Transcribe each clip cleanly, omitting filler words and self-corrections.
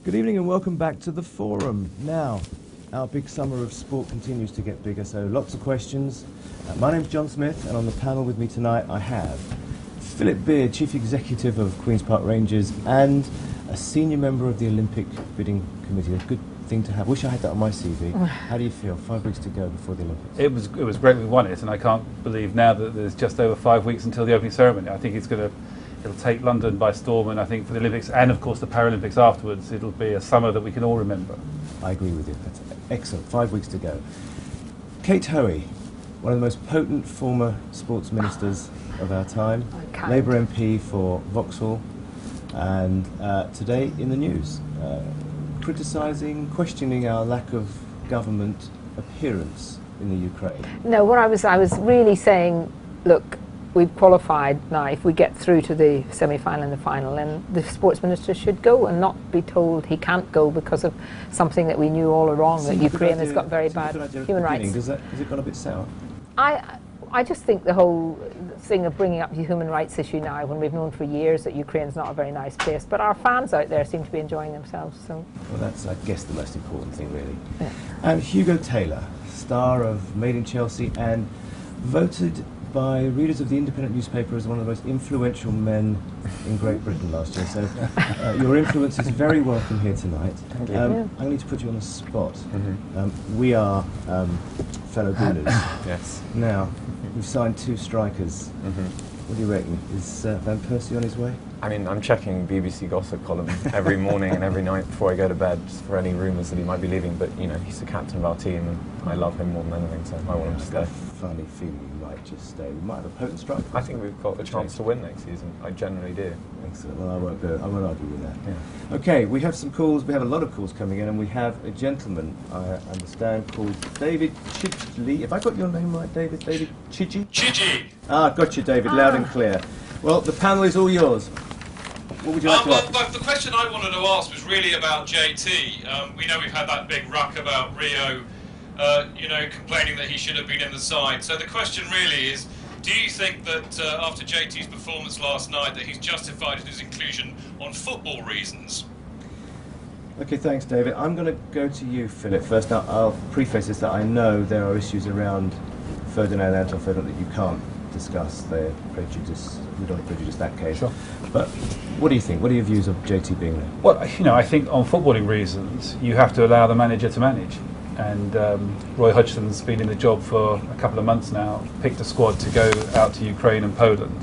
Good evening and welcome back to the forum. Now, our big summer of sport continues to get bigger, so lots of questions. My name's Jon Smith, and on the panel with me tonight I have Philip Beard, Chief Executive of Queen's Park Rangers and a senior member of the Olympic bidding committee. A good thing to have. Wish I had that on my CV. How do you feel? 5 weeks to go before the Olympics. It was great we won it, and I can't believe now that there's just over 5 weeks until the opening ceremony. I think it'll take London by storm, and I think for the Olympics and of course the Paralympics afterwards, it'll be a summer that we can all remember. I agree with you. That's excellent. 5 weeks to go. Kate Hoey, one of the most potent former sports ministers of our time, Labour MP for Vauxhall, and today in the news, criticising, questioning our lack of government appearance in the Ukraine. No, what I was really saying, look, we've qualified now. If we get through to the semi-final and the final, then the sports minister should go and not be told he can't go because of something that we knew all along, that Ukraine has got very bad human rights. Has it gone a bit sour? I just think the whole thing of bringing up the human rights issue now, when we've known for years that Ukraine's not a very nice place, but our fans out there seem to be enjoying themselves. So. Well, that's, I guess, the most important thing, really. Yeah. And Hugo Taylor, star of Made in Chelsea and voted by readers of the Independent newspaper as one of the most influential men in Great Britain last year. So your influence is very welcome here tonight. Thank you. I need to put you on the spot. We are fellow Gooners. Yes. Now, we've signed 2 strikers. What do you reckon? Is Van Persie on his way? I mean, I'm checking BBC gossip column every morning and every night before I go to bed for any rumours that he might be leaving, but, you know, he's the captain of our team and I love him more than anything, so I want him to stay. I've got a funny feeling he might just stay. We might have a potent striker. I think we've got a chance to win next season. I generally do. Excellent. Well, I won't argue with that. Yeah. Okay, we have some calls. We have a lot of calls coming in, and we have a gentleman, I understand, called David Chidley. If I got your name right, David? David Chidgey? Chidgey! Ah, got you, David, loud and clear. Well, the panel is all yours. What would you like to ask? Well, the question I wanted to ask was really about JT. We know we've had that big ruck about Rio, complaining that he should have been in the side. So the question really is, do you think that after JT's performance last night that he's justified his inclusion on football reasons? Okay, thanks, David. I'm going to go to you, Philip, first. Now, I'll preface this that I know there are issues around Ferdinand and Anton Ferdinand that you can't discuss. They're prejudice. We don't prejudice that case. Sure. But what do you think? What are your views of JT being there? Well, I think on footballing reasons, you have to allow the manager to manage. And Roy Hodgson's been in the job for a couple of months now, picked a squad to go out to Ukraine and Poland.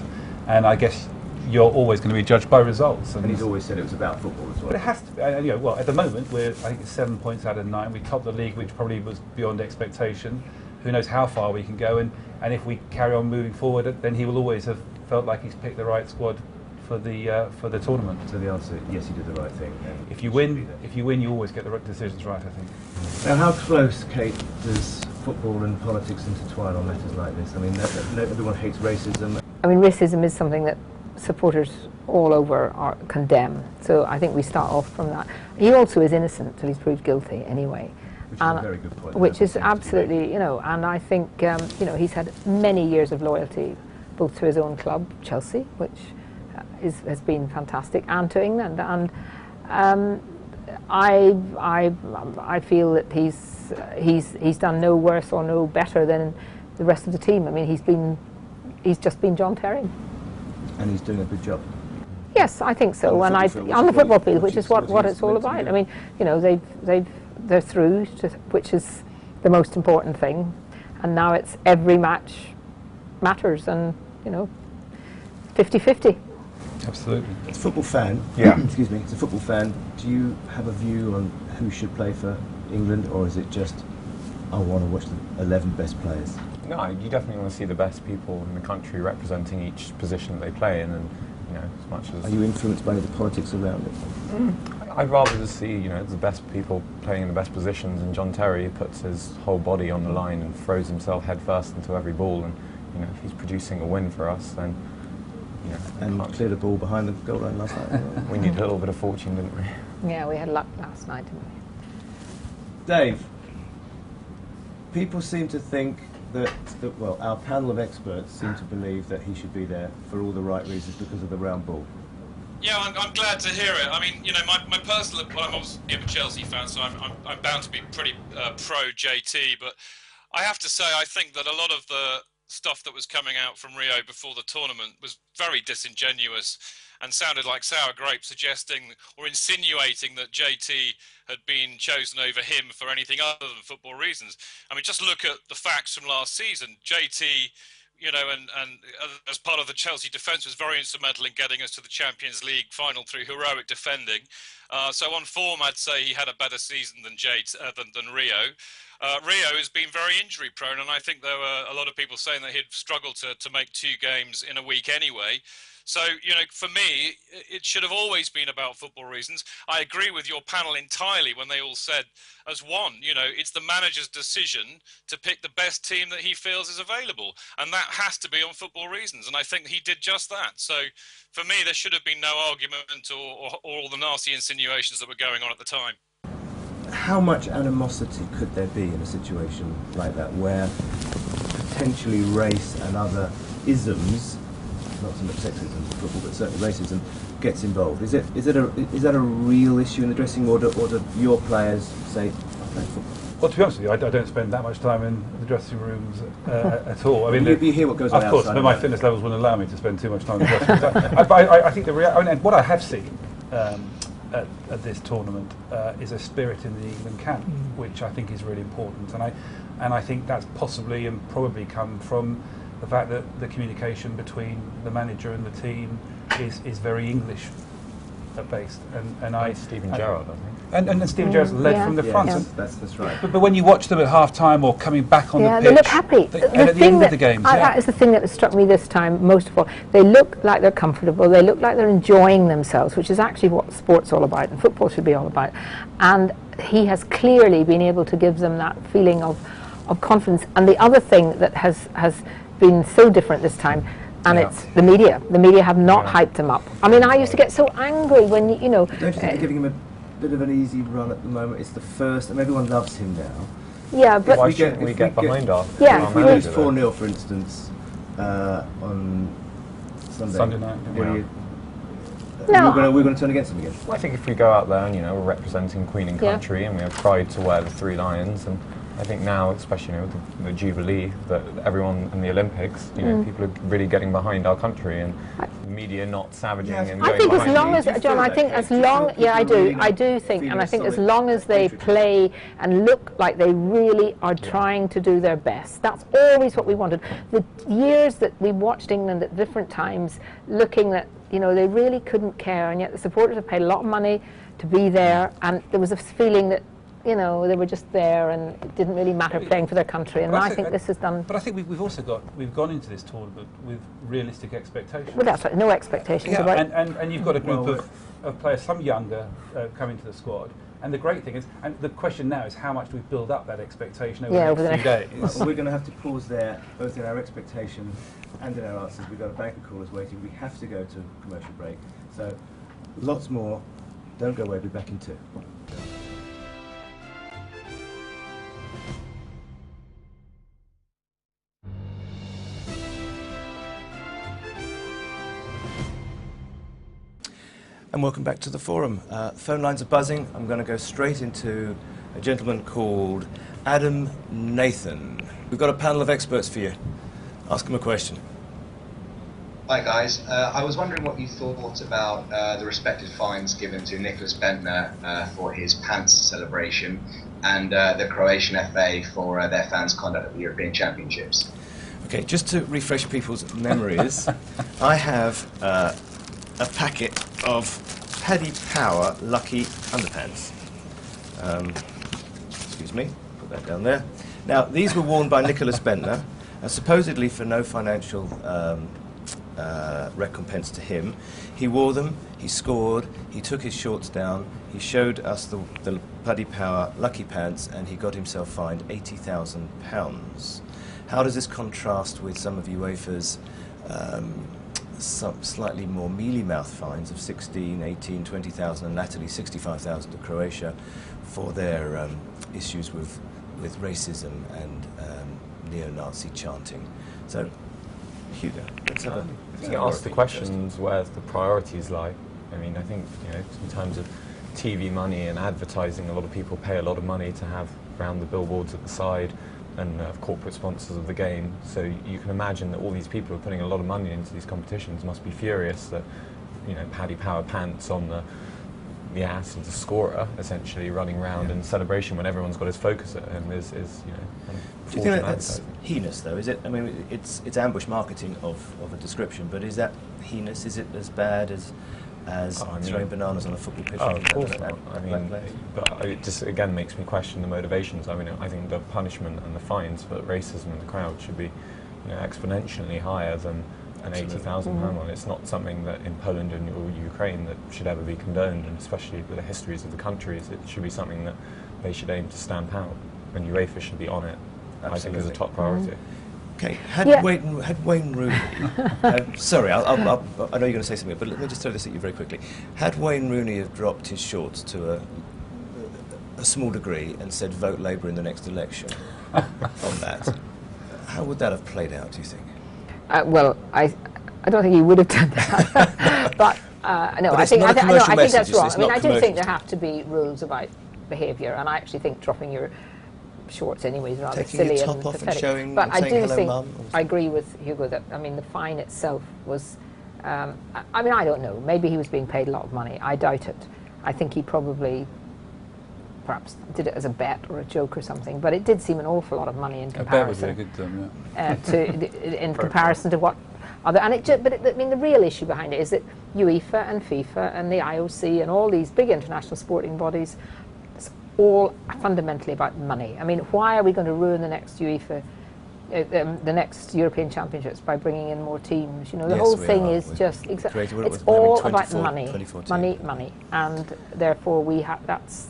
And I guess you're always going to be judged by results. And he's always said it was about football as well. But it has to be. Well, at the moment, I think it's 7 points out of 9. We topped the league, which probably was beyond expectation. Who knows how far we can go. And if we carry on moving forward, then he will always have felt like he's picked the right squad for the tournament. So the answer, yes, he did the right thing. If you win, you always get the right decisions right, I think. Now, how close, Kate, does football and politics intertwine on matters like this? I mean, everyone hates racism. I mean, racism is something that supporters all over condemn. So I think we start off from that. He also is innocent till he's proved guilty anyway. Which is a very good point. Which is absolutely, and I think, he's had many years of loyalty, both to his own club, Chelsea, which has been fantastic, and to England. And I feel that he's done no worse or no better than the rest of the team. I mean, he's just been John Terry. And he's doing a good job. Yes, I think so. On the football field, which is what it's all about. I mean, they're through, which is the most important thing. And now it's every match matters, and 50-50. Absolutely. As a football fan, excuse me, as a football fan, do you have a view on who should play for England, or is it just, I want to watch the 11 best players? No, you definitely want to see the best people in the country representing each position that they play in, and as much as... Are you influenced by the politics around it? I'd rather just see, the best people playing in the best positions, and John Terry puts his whole body on the line and throws himself head first into every ball, and if he's producing a win for us, then and clear the ball behind the goal line last night. We need a little bit of fortune, didn't we? Yeah, we had luck last night, didn't we? Dave, people seem to think that, our panel of experts seem to believe that he should be there for all the right reasons because of the round ball. Yeah, I'm glad to hear it. I mean, you know, my personal, well, I'm obviously a Chelsea fan, so I'm bound to be pretty pro JT, but I have to say, I think that a lot of the stuff that was coming out from Rio before the tournament was very disingenuous and sounded like sour grapes, suggesting or insinuating that JT had been chosen over him for anything other than football reasons. I mean, just look at the facts from last season. JT, you know, and as part of the Chelsea defence, was very instrumental in getting us to the Champions League final through heroic defending. So on form, I'd say he had a better season than than Rio. Rio has been very injury prone, and I think there were a lot of people saying that he'd struggled to make 2 games in a week anyway. So, you know, for me, it should have always been about football reasons. I agree with your panel entirely when they all said, as one, you know, it's the manager's decision to pick the best team that he feels is available. And that has to be on football reasons. And I think he did just that. So, for me, there should have been no argument or all the nasty insinuations that were going on at the time. How much animosity could there be in a situation like that, where potentially race and other isms, not so much sexism in football, but certainly racism, gets involved? Is that a real issue in the dressing room, or do your players say, "I play football"? Well, to be honest with you, I don't spend that much time in the dressing rooms at all. I mean, you hear what goes on of course, outside. but my fitness levels wouldn't allow me to spend too much time in the dressing rooms. I think and what I have seen at this tournament is a spirit in the England camp, which I think is really important, and I think that's possibly and probably come from the fact that the communication between the manager and the team is very English based, and Steven Gerrard, I think. And Steven Gerrard's led from the front. Yes, that's right. But when you watch them at half time or coming back on the pitch, they look happy. And at the end of the games, that is the thing that struck me this time most of all. They look like they're comfortable. They look like they're enjoying themselves, which is actually what sport's all about and football should be all about. And he has clearly been able to give them that feeling of confidence. And the other thing that has been so different this time, and it's the media. The media have not hyped him up. I mean, I used to get so angry when, you know... Don't you think they're giving him a bit of an easy run at the moment? It's the first, and everyone loves him now. Yeah, but... Why shouldn't we get behind our If we lose manager, 4-0, for instance, on Sunday night. we're going to turn against them again. I think if we go out there and, you know, we're representing Queen and country and we have pride to wear the 3 lions, and I think now, especially, you know, with the Jubilee, that everyone in the Olympics, you know, people are really getting behind our country, and the media not savaging and I going think behind as long as, John, I think as long, I do think, and I think as long as they play and look like they really are trying to do their best, that's always what we wanted. The years that we watched England at different times, looking that, you know, they really couldn't care, and yet the supporters have paid a lot of money to be there, and there was a feeling that, you know, they were just there and it didn't really matter playing for their country, and I think this has done... But I think we've gone into this tournament with realistic expectations. Well, that's right, no expectations about it. And you've got a group of players, some younger, coming to the squad, and the great thing is, and the question now is how much do we build up that expectation over the next few days? Well, we're going to have to pause there, both in our expectation and in our answers. We've got a bank of callers waiting. We have to go to commercial break. So, lots more. Don't go away, be back in 2. And welcome back to the forum. Phone lines are buzzing. I'm going to go straight into a gentleman called Adam Nathan. We've got a panel of experts for you. Ask him a question. Hi guys. I was wondering what you thought about the respective fines given to Nicholas Bendtner for his pants celebration, and the Croatian FA for their fans' conduct at the European Championships. Okay, just to refresh people's memories, I have a packet of Paddy Power Lucky Underpants. Excuse me, put that down there. Now, these were worn by Nicholas Bendtner, supposedly for no financial recompense to him. He wore them, he scored, he took his shorts down, he showed us the Paddy Power Lucky Pants, and he got himself fined £80,000. How does this contrast with some of UEFA's some slightly more mealy-mouthed fines of 16, 18, 20,000, and latterly 65,000 to Croatia for their issues with racism and neo-Nazi chanting? So, Hugo, let's have a... I think it asks the questions where the priorities lie. I mean, I think, in terms of TV money and advertising, a lot of people pay a lot of money to have around the billboards at the side and corporate sponsors of the game. So you can imagine that all these people who are putting a lot of money into these competitions must be furious that, Paddy Power pants on the ass of the scorer, essentially running around in celebration when everyone's got his focus at him is Do you think that's heinous, though? Is it? I mean, it's ambush marketing of a description, but is that heinous? Is it as bad as throwing bananas on a football pitch? Oh, of course not. I mean, but it just again makes me question the motivations. I mean, I think the punishment and the fines for racism in the crowd should be, exponentially higher than an £80,000 one. It's not something that in Poland and or Ukraine that should ever be condoned, and especially with the histories of the countries, it should be something that they should aim to stamp out, and UEFA should be on it. Absolutely. I think as a top priority. Okay, had Wayne Rooney, sorry, I know you're going to say something, but let me just throw this at you very quickly. Had Wayne Rooney have dropped his shorts to a small degree and said vote Labour in the next election on that, how would that have played out, do you think? Well, I don't think he would have done that. But no, I think that's wrong. I mean, I do think there have to be rules about behaviour, and I actually think dropping your shorts anyway is rather taking silly your top and off pathetic. and showing, but and I saying, do hello, think Mum, I agree with Hugo that the fine itself was. I mean, I don't know. Maybe he was being paid a lot of money. I doubt it. I think he probably perhaps did it as a bet or a joke or something. But it did seem an awful lot of money in comparison. A bet would be a good term, in comparison to what other. And I mean, the real issue behind it is that UEFA and FIFA and the IOC and all these big international sporting bodies, it's all fundamentally about money. I mean, why are we going to ruin the next UEFA? The next European Championships by bringing in more teams. The whole thing is just it's all about money, and therefore that's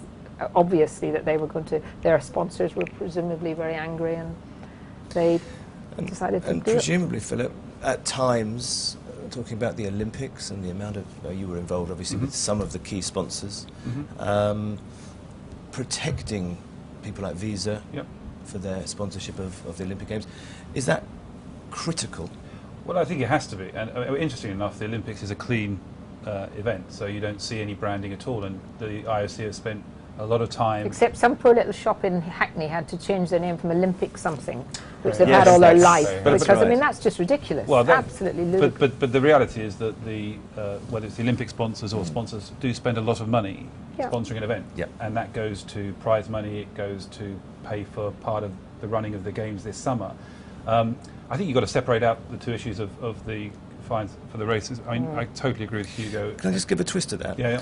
obviously that they were going to. Their sponsors were presumably very angry, and they decided to do it. And presumably, Philip, at times, talking about the Olympics and the amount of you were involved, obviously, with some of the key sponsors, protecting people like Visa. Yep. For their sponsorship of the Olympic Games. Is that critical? Well, I think it has to be. And interesting enough, the Olympics is a clean event, so you don't see any branding at all. And the IOC has spent a lot of time... Except some poor little shop in Hackney had to change their name from Olympic something, which they've had all their life. Because, I mean, that's just ridiculous. Well, absolutely ludicrous. But the reality is that whether it's the Olympic sponsors or sponsors do spend a lot of money sponsoring an event. Yep. And that goes to prize money, it goes to pay for part of the running of the games this summer. I think you've got to separate out the two issues of the fines for the races. I mean, I totally agree with Hugo. Can I just give a twist to that? Yeah.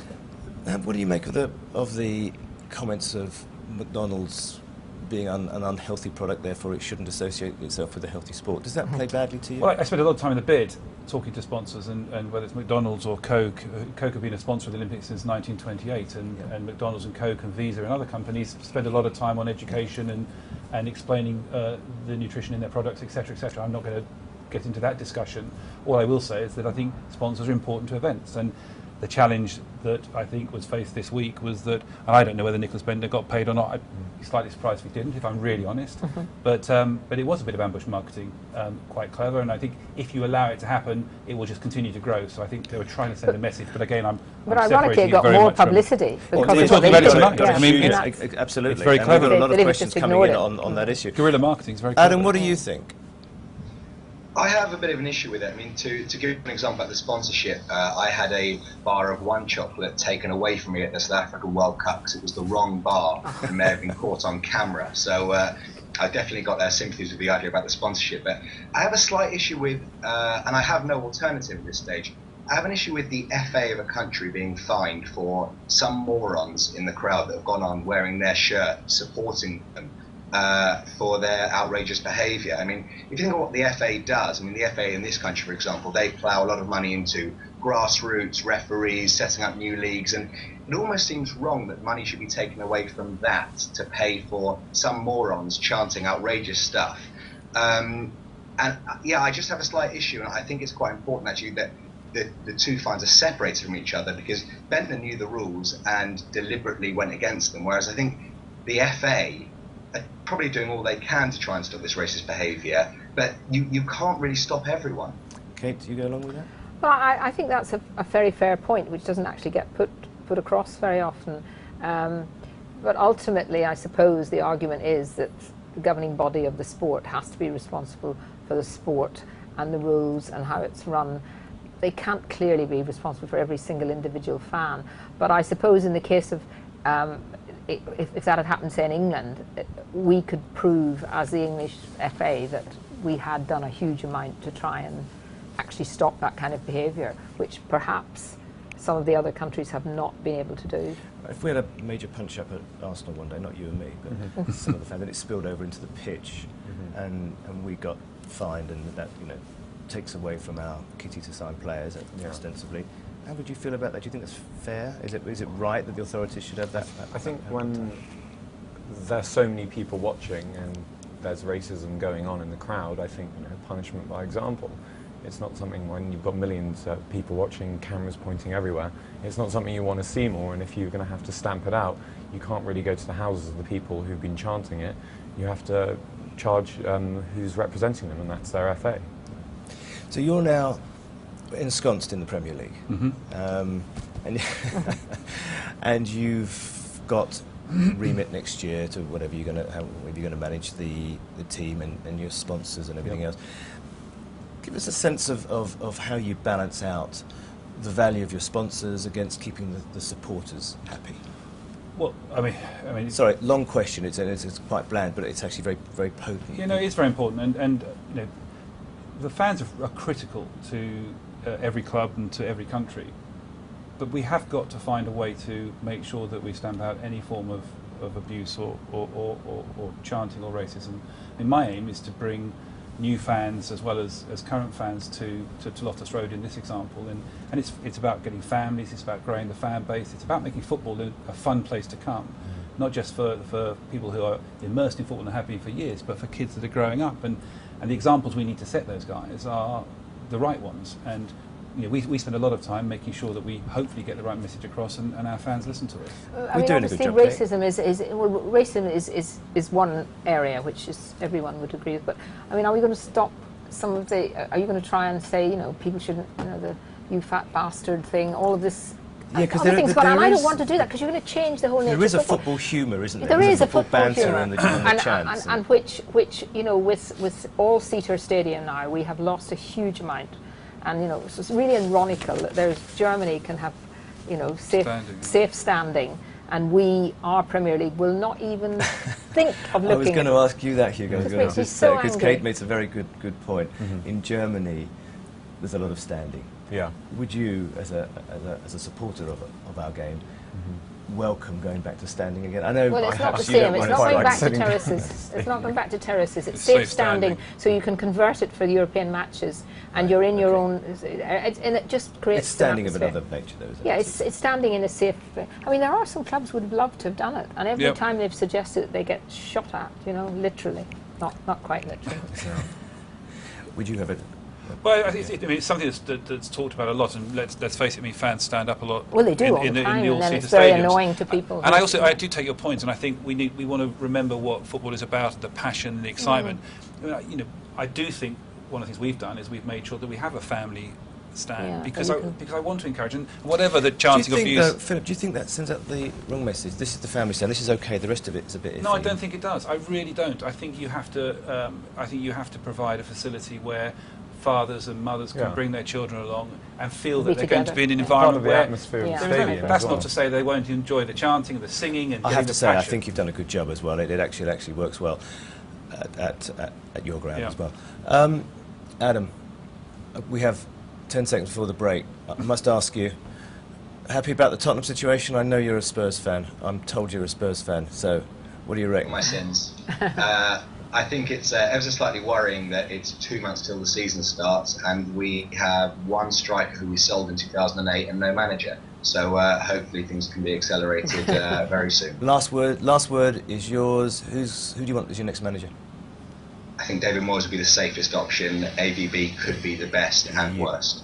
What do you make of the comments of McDonald's being an unhealthy product, therefore it shouldn't associate itself with a healthy sport? Does that play badly to you? Well, I spent a lot of time in the bid talking to sponsors, and whether it's McDonald's or Coke. Coke have been a sponsor of the Olympics since 1928, and McDonald's and Coke and Visa and other companies spend a lot of time on education and explaining the nutrition in their products, etc., etc. I'm not going to get into that discussion. All I will say is that I think sponsors are important to events, and the challenge that I think was faced this week was that, and I don't know whether Nicholas Bendtner got paid or not. I'd be slightly surprised if he didn't, if I'm really honest. But it was a bit of ambush marketing, quite clever. And I think if you allow it to happen, it will just continue to grow. So I think they were trying to send a message. But again, But ironically, it got more publicity. We're talking about it tonight. I mean, absolutely. It's very clever. We've got a lot of questions coming in on that issue. Guerrilla marketing is very clever. Adam, what do you think? I have a bit of an issue with it. I mean, to give an example about the sponsorship, I had a bar of One Chocolate taken away from me at the South African World Cup because it was the wrong bar and may have been caught on camera. So I definitely got their sympathies with the idea about the sponsorship. But I have a slight issue with, and I have no alternative at this stage, I have an issue with the FA of a country being fined for some morons in the crowd that have gone on wearing their shirt, supporting them. For their outrageous behaviour. I mean, if you think of what the FA does, I mean, the FA in this country, for example, they plough a lot of money into grassroots, referees, setting up new leagues, and it almost seems wrong that money should be taken away from that to pay for some morons chanting outrageous stuff. And I just have a slight issue, and I think it's quite important actually that the two fines are separated from each other, because Bendtner knew the rules and deliberately went against them, whereas I think the FA are probably doing all they can to try and stop this racist behaviour, but you can't really stop everyone. Kate, do you go along with that? Well, I think that's a very fair point, which doesn't actually get put across very often. But ultimately, I suppose the argument is that the governing body of the sport has to be responsible for the sport and the rules and how it's run. They can't clearly be responsible for every single individual fan. But I suppose in the case of, if that had happened, say, in England, we could prove as the English FA that we had done a huge amount to try and actually stop that kind of behaviour, which perhaps some of the other countries have not been able to do. If we had a major punch-up at Arsenal one day, not you and me, but some of the fans, and it spilled over into the pitch, and we got fined, and that, you know, takes away from our kitty to sign players, ostensibly. How would you feel about that? Do you think that's fair? Is it right that the authorities should have that? I think when there's so many people watching and there's racism going on in the crowd, I think, you know, punishment by example. It's not something, when you've got millions of people watching, cameras pointing everywhere, it's not something you want to see more, and if you're going to have to stamp it out, you can't really go to the houses of the people who've been chanting it. You have to charge who's representing them, and that's their FA. So you're now ensconced in the Premier League, and, and you've got remit next year to whatever you're going to manage the team and your sponsors and everything else. Give us a sense of how you balance out the value of your sponsors against keeping the supporters happy. Well, I mean. Sorry, long question. It's quite bland, but it's actually very, very potent. You know, it's very important, and you know, the fans are critical to every club and to every country, but we have got to find a way to make sure that we stamp out any form of abuse or chanting or racism. And my aim is to bring new fans as well as current fans to Loftus Road in this example, and it's about getting families, it's about growing the fan base, it's about making football a fun place to come, not just for people who are immersed in football and have been for years, but for kids that are growing up, and the examples we need to set those guys are the right ones, and you know, we spend a lot of time making sure that we hopefully get the right message across and our fans listen to us. I mean, obviously racism is one area which is everyone would agree with, but I mean, are we going to stop some of the, are you going to try and say, you know, people shouldn't, you know, the you fat bastard thing, all of this? Yeah, because and I don't want to do that, because you're going to change the whole nature. There is a football humour, isn't there? There is a football banter humour, and the chants. And which you know, with all-seater stadium now, we have lost a huge amount. And you know, it's really ironical that Germany can have, you know, safe standing, and our Premier League will not even think of looking. I was going to ask you that, Hugo. Because Kate makes a very good point. In Germany, there's a lot of standing. Yeah. Would you, as a supporter of our game, welcome going back to standing again? I know. Well, it's not the same. It's not going back to terraces. It's not going back to terraces. It's safe standing, so you can convert it for the European matches, and you're in your own. And it just creates. It's standing of atmosphere. another nature, though, isn't it? Yeah, it's standing in a safe. I mean, there are some clubs would have loved to have done it, and every time they've suggested it, they get shot at. You know, literally, not quite literally. Would you have it? Well, I mean, it's something that's talked about a lot, and let's face it, I mean, fans stand up a lot. Well, they do all the time, and then it's very annoying to people. And I do take your point, and I think we want to remember what football is about, the passion and the excitement. You know, I do think one of the things we've done is we've made sure that we have a family stand, because I want to encourage, and whatever the chanting of abuse. Philip, do you think that sends out the wrong message? This is the family stand. This is okay. The rest of it is a bit iffy. No, I don't think it does. I really don't. I think you have to. Provide a facility where fathers and mothers can bring their children along and feel that they're going to be in an environment where atmosphere of the stadium. That's not to say they won't enjoy the chanting and the singing and I have to say, passion. I think you've done a good job as well. It actually works well at your ground as well. Adam, we have 10 seconds before the break. I must ask you, happy about the Tottenham situation? I know you're a Spurs fan. I'm told you're a Spurs fan. So, what do you reckon? My sins. I think it's ever so slightly worrying that it's 2 months till the season starts and we have one striker who we sold in 2008 and no manager. So hopefully things can be accelerated very soon. Last word is yours. Who do you want as your next manager? I think David Moyes would be the safest option. AVB could be the best and worst.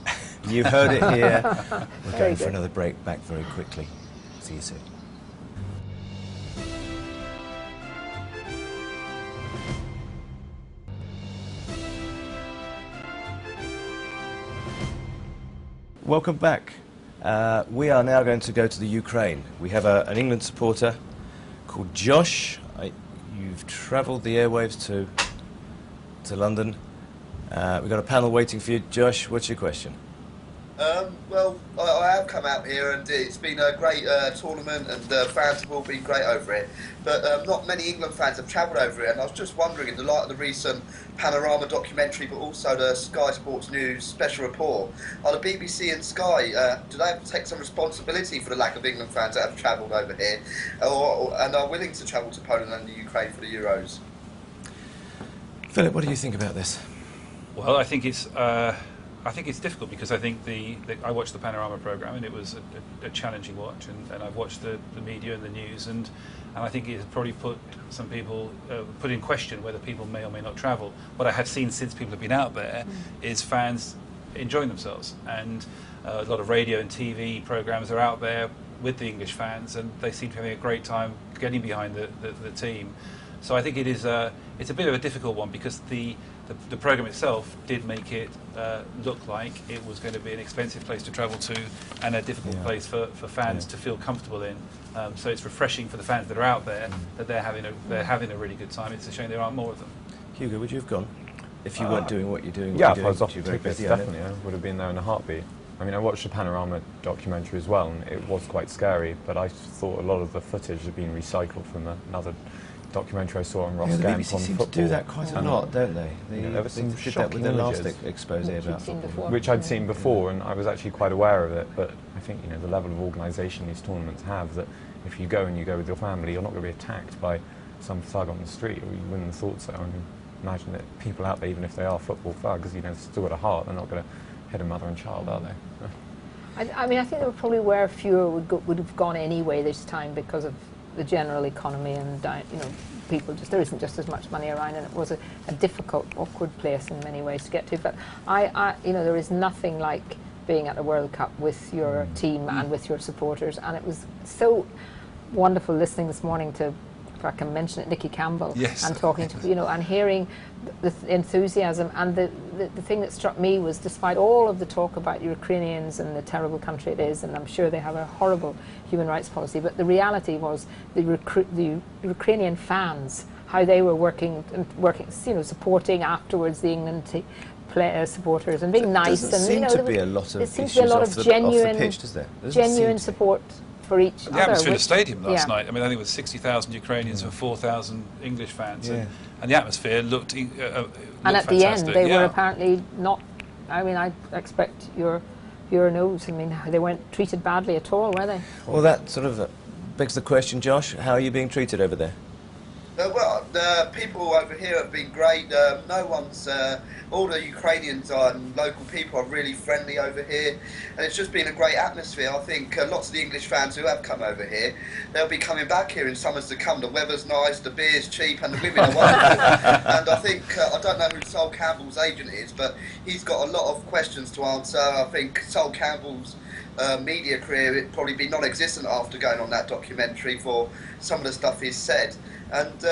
You've heard it here. We're going for another break. Back very quickly. See you soon. welcome back. We are now going to go to the Ukraine. We have an England supporter called Josh. You've travelled the airwaves to London. We've got a panel waiting for you. Josh, what's your question? Well, I have come out here and it's been a great tournament and fans have all been great over it. But not many England fans have travelled over it, and I was just wondering, in the light of the recent Panorama documentary but also the Sky Sports News special report, are the BBC and Sky, do they have to take some responsibility for the lack of England fans that have travelled over here and are willing to travel to Poland and the Ukraine for the Euros? Philip, what do you think about this? Well, I think it's difficult because I think I watched the Panorama programme and it was a challenging watch, and I've watched the media and the news, and I think it has probably put some people put in question whether people may or may not travel. What I have seen since people have been out there is fans enjoying themselves, and a lot of radio and TV programmes are out there with the English fans, and they seem to be having a great time getting behind the team. So I think it's a bit of a difficult one because the programme itself did make it look like it was going to be an expensive place to travel to and a difficult place for fans to feel comfortable in. So it's refreshing for the fans that are out there that they're having a really good time. It's a shame there aren't more of them. Hugo, would you have gone if you weren't doing what you're doing? Yeah, if I was off tickets, definitely, I would have been there in a heartbeat. I mean, I watched the Panorama documentary as well, and it was quite scary, but I thought a lot of the footage had been recycled from another documentary I saw on Ross Gant on BBC seem football. to do that quite a lot, don't they? There was some did that with the last expose about football. which I'd seen before, and I was actually quite aware of it. But I think the level of organisation these tournaments have, that if you go with your family, you're not going to be attacked by some thug on the street, or you wouldn't have thought so. I mean, imagine that people out there, even if they are football thugs, still got a heart. They're not going to hit a mother and child, are they? I mean, I think there probably were fewer would have gone anyway this time because of the general economy and people there isn't just as much money around, and it was a difficult, awkward place in many ways to get to. But there is nothing like being at a World Cup with your team and with your supporters, and it was so wonderful listening this morning to, if I can mention it, Nicky Campbell, and talking to and hearing the enthusiasm. And the thing that struck me was, despite all of the talk about Ukrainians and the terrible country it is, and I'm sure they have a horrible human rights policy, but the reality was the Ukrainian fans, how they were working, supporting afterwards the England supporters and being nice. There seems to be a lot of genuine pitch, does there? Genuine support for each other. The atmosphere in the stadium last night, I mean, I think it was 60,000 Ukrainians and 4,000 English fans, and the atmosphere looked and at fantastic. The end, they were apparently not. I mean, I expect your nose. I mean, they weren't treated badly at all, were they? Well, that sort of begs the question, Josh. How are you being treated over there? Well, the people over here have been great. All the Ukrainians and local people are really friendly over here, and it's just been a great atmosphere. I think lots of the English fans who have come over here, they'll be coming back here in summers to come. The weather's nice, the beer's cheap, and the women are wonderful. And I think, I don't know who Sol Campbell's agent is, but he's got a lot of questions to answer. I think Sol Campbell's media career would probably be non-existent after going on that documentary for some of the stuff he's said. And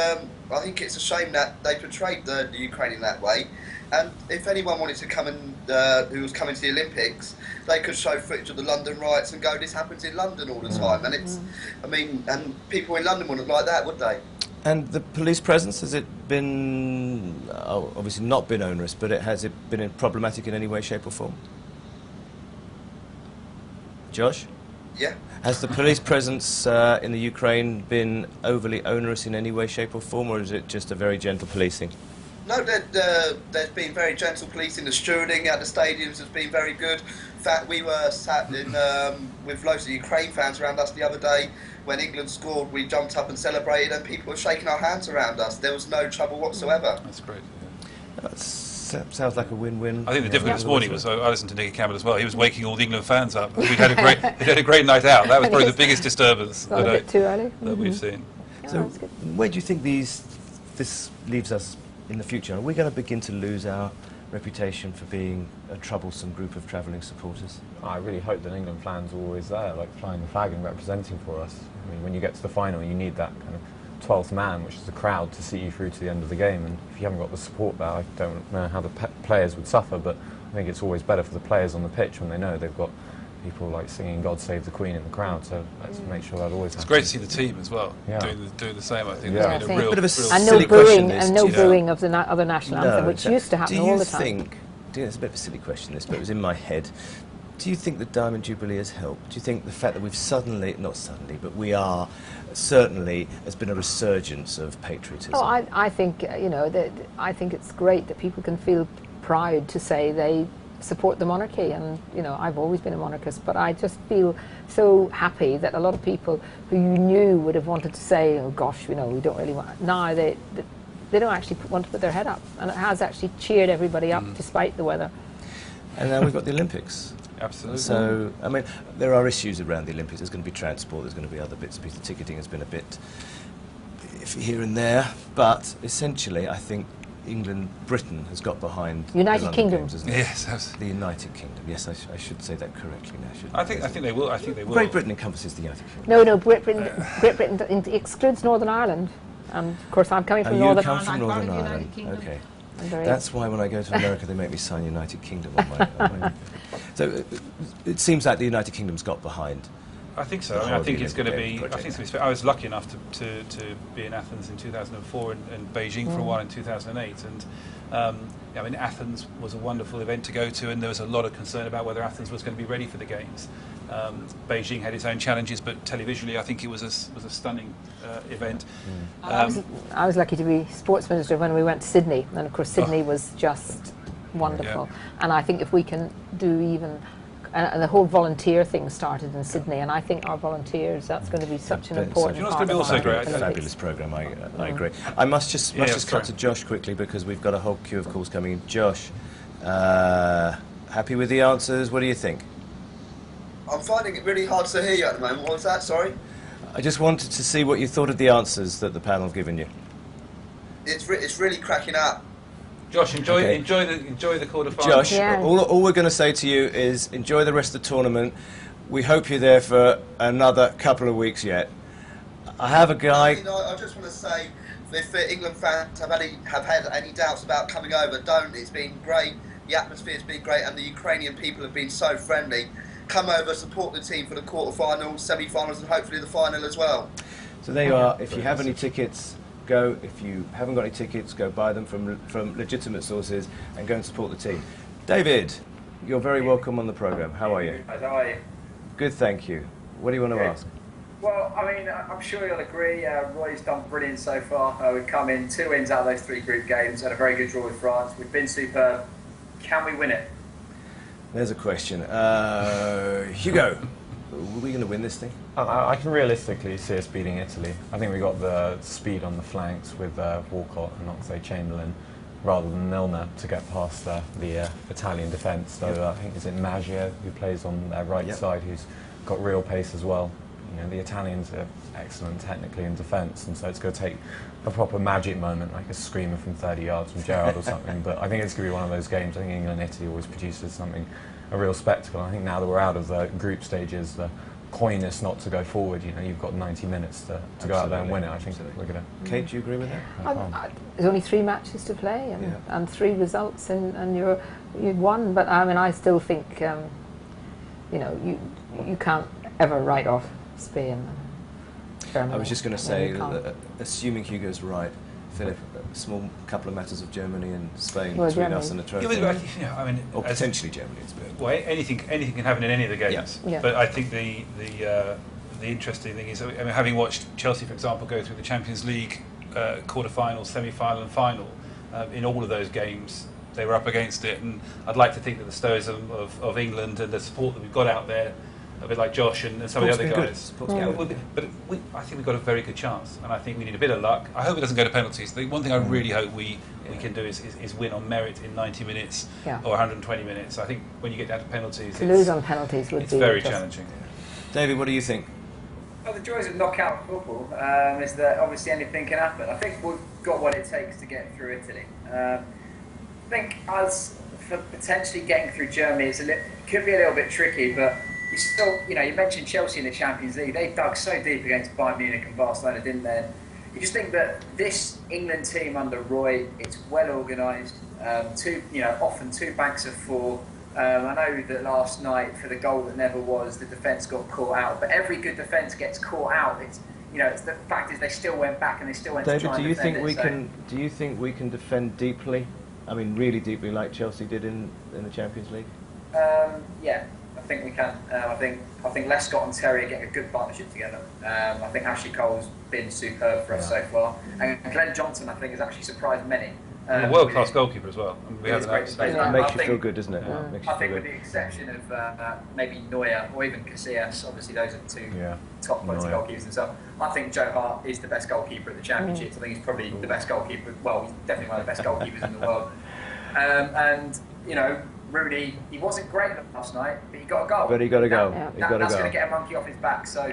I think it's a shame that they portrayed the Ukraine in that way. And if anyone wanted to come and who was coming to the Olympics, they could show footage of the London riots and go, this happens in London all the time. And it's, I mean, and people in London wouldn't like that, would they? And the police presence, has it been, obviously not been onerous, but has it been problematic in any way, shape or form? Josh? Yeah. Has the police presence in the Ukraine been overly onerous in any way, shape or form, or is it just a very gentle policing? No, there's been very gentle policing. The stewarding at the stadiums has been very good. In fact, we were sat in, with loads of Ukraine fans around us the other day. When England scored, we jumped up and celebrated, and people were shaking our hands around us. There was no trouble whatsoever. That's great. That sounds like a win-win. I think the difficulty this morning was, I listened to Nicky Campbell as well, he was waking all the England fans up. We'd had a great night out. That was probably the biggest disturbance a bit too early. that we've seen. So where do you think this leaves us in the future? Are we going to begin to lose our reputation for being a troublesome group of travelling supporters? I really hope that England fans are always there, like flying the flag and representing for us. I mean, when you get to the final, you need that kind of 12th man, which is the crowd, to see you through to the end of the game. And if you haven't got the support there, I don't know how the players would suffer. But I think it's always better for the players on the pitch when they know they've got people like singing "God Save the Queen" in the crowd. So let's make sure that always happens. It's great to see the team as well doing the same. I think Yeah. it's been a real, Bit of a real And no silly question, booing, this, and no do you know? booing of the other national anthem, which used to happen all the time. It's a bit of a silly question, this, but it was in my head. Do you think the Diamond Jubilee has helped? Do you think the fact that we've not suddenly, but we are certainly, has been a resurgence of patriotism? Oh, I think, I think it's great that people can feel proud to say they support the monarchy, and I've always been a monarchist, but I just feel so happy that a lot of people who you knew would have wanted to say, oh gosh, we don't really want, now they don't actually want to put their head up, and it has actually cheered everybody up despite the weather. And now we've got the Olympics. Absolutely. So, I mean, there are issues around the Olympics. There's going to be transport, there's going to be other bits and pieces. Ticketing has been a bit iffy here and there, but essentially I think Britain has got behind United the London Kingdom. Games, hasn't it? Yes, absolutely. The United Kingdom. Yes, I should say that correctly now. Shouldn't I think they will. I think they will. Great Britain encompasses the United Kingdom. No, Great Britain excludes Northern Ireland, and of course I'm coming from Northern Ireland. You come from Northern I'm part of the Ireland. United Kingdom. Okay. I'm That's why when I go to America they make me sign United Kingdom on my So it seems like the United Kingdom's got behind. I think so. The I mean, whole I think it's going to Olympic be. I project. think it's. I was lucky enough to be in Athens in 2004 and Beijing for a while in 2008, and I mean, Athens was a wonderful event to go to, and there was a lot of concern about whether Athens was going to be ready for the games. Beijing had its own challenges, but televisually, I think it was a stunning event. I was lucky to be sports minister when we went to Sydney, and of course Sydney was just wonderful. And I think if we can do even, and the whole volunteer thing started in Sydney, and I think our volunteers, that's going to be such an important what's part going to be of also our great? Olympics. Fabulous programme, I agree. I must just cut to Josh quickly because we've got a whole queue of calls coming in. Josh, happy with the answers? What do you think? I'm finding it really hard to hear you at the moment. What was that? Sorry? I just wanted to see what you thought of the answers that the panel's given you. It's really cracking up. Josh, enjoy Okay. the quarterfinals. Josh, Yeah. all we're going to say to you is enjoy the rest of the tournament. We hope you're there for another couple of weeks yet. I have a guy. I just want to say, if England fans have had any doubts about coming over, don't. It's been great. The atmosphere's been great, and the Ukrainian people have been so friendly. Come over, support the team for the quarterfinals, semi-finals, and hopefully the final as well. So there you are. If you have any tickets, go. If you haven't got any tickets, go buy them from legitimate sources and go and support the team. David, you're very welcome on the programme. How are you? How are you? Good, thank you. What do you want to ask? Well, I mean, I'm sure you'll agree, Roy's done brilliant so far. We've come in 2 wins out of those 3 group games, had a very good draw with France. We've been superb. Can we win it? There's a question. Hugo, are we going to win this thing? I can realistically see us beating Italy. I think we got the speed on the flanks with Walcott and Oxlade-Chamberlain rather than Milner to get past the Italian defence. So I think is it Maggio who plays on their right side, who's got real pace as well. You know, the Italians are excellent technically in defence, and so it's going to take a proper magic moment, like a screamer from 30 yards from Gerrard or something. But I think it's going to be one of those games. I think England and Italy always produces a real spectacle. I think now that we're out of the group stages, the coyness not to go forward, you know, you've got 90 minutes to go out there and win it. I think we're going to. Kate, do you agree with that? There's only 3 matches to play and 3 results, and you've won. But I mean, I still think you can't ever write off Spain. Germany. I was just going to say, assuming Hugo's right, Philip, a small couple of matters of Germany and Spain between Germany. us and a trophy. I mean, Or potentially Germany and Spain. Well, anything can happen in any of the games. Yeah. But I think the interesting thing is, I mean, having watched Chelsea, for example, go through the Champions League quarter-final, semi-final, and final, in all of those games, they were up against it. And I'd like to think that the stoicism of England and the support that we've got out there, a bit like Josh and some of the other guys. I think we've got a very good chance, and I think we need a bit of luck. I hope it doesn't go to penalties. The one thing I really hope we can do is win on merit in 90 minutes or 120 minutes. I think when you get down to penalties, to lose on penalties would it's be very just challenging. David, what do you think? Well, the joys of knockout football is that obviously anything can happen. I think we've got what it takes to get through Italy. I think as for potentially getting through Germany, could be a little bit tricky, but you still, you mentioned Chelsea in the Champions League. They dug so deep against Bayern Munich and Barcelona, didn't they? You just think that this England team under Roy, it's well organised, Often two banks of four. I know that last night for the goal that never was, the defence got caught out. But every good defence gets caught out. It's the fact is they still went back and they still went to try and defend it. Do you think we can defend deeply? I mean, really deeply, like Chelsea did in the Champions League? Yeah, I think we can. I think Lescott and Terry are getting a good partnership together. I think Ashley Cole's been superb for us so far, and Glenn Johnson, I think, has actually surprised many. A world-class goalkeeper as well. We have great space. It makes you feel good, doesn't it? I think with the exception of maybe Neuer or even Casillas, obviously those are the two top quality goalkeepers themselves. I think Joe Hart is the best goalkeeper at the Championships. I think he's probably the best goalkeeper. Well, he's definitely one of the best goalkeepers in the world. And Rooney, he wasn't great last night, but he got a goal. But he got a goal. That's going to get a monkey off his back. So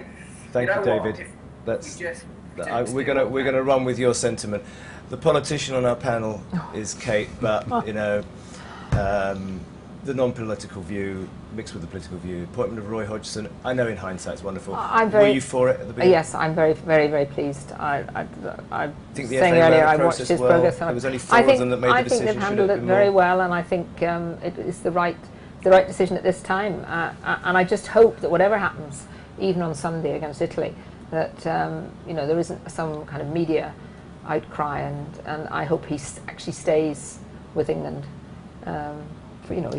thank you, David. We're going to run with your sentiment. The politician on our panel is Kate, but the non-political view mixed with the political view. Appointment of Roy Hodgson. I know in hindsight it's wonderful. Were you for it at the beginning? Yes, I'm very, very, very pleased. I think the saying FA earlier, ran the I watched his well. progress. There was only four of them that made the decision. I think they've handled it very well, and I think it is the right decision at this time. And I just hope that whatever happens, even on Sunday against Italy, that there isn't some kind of media outcry, and I hope he actually stays with England.